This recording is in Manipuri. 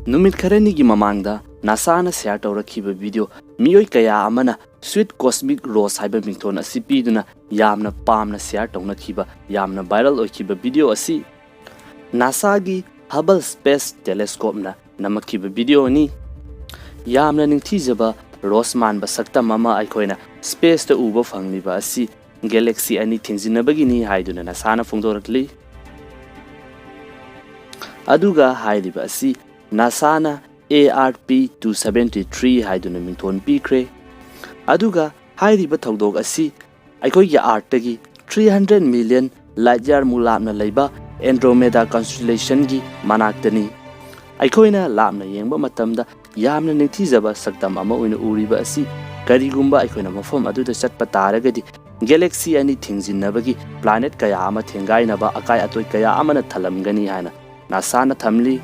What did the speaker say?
नुमित खरनीगी ममांगदा नासाना शेयर तौरखिबा वीडियो मियोय कया अमना स्वीट कॉस्मिक रोज हाइबा मिंगथोन असि पीदुना यामना पामना शेयर तौनखिबा यामना वायरल ओइखिबा वीडियो असि नासागी हबल स्पेस टेलीस्कोपना नमखिबा वीडियो नि यामना निंगथीजबा रोज मानबा सक्तम अमा अखोइना स्पेस ता उबा फंगलिबा असि गैलेक्सी अनि थिंजिनबगिनी हाइदुना नासाना फोंदोरकली अदुगा हाइलिबा असि नासाना ARP-273 हाइदुना मिंथोन पीख्रे अदुगा हाइरिबा थौदोक असि अखोइगी आर्टगी 300 मिलियन लाइट यार मुलापना लैबा एंड्रोमेडा कॉन्स्टेलेशन की मनाक्तनी अखोइना लापना येंबा मतमदा यामना निंगथीजबा सक्तम अमा ओइना उरिबा असि करिगुंबा अखोइना मफम अदुदा चटपा तारगदि गैलेक्सी अनि थिंजिनबगी प्लैनेट कया अमा थेंगाइनबा अकाय अतोय कया अमना थलमगनी हाना नासाना थमली।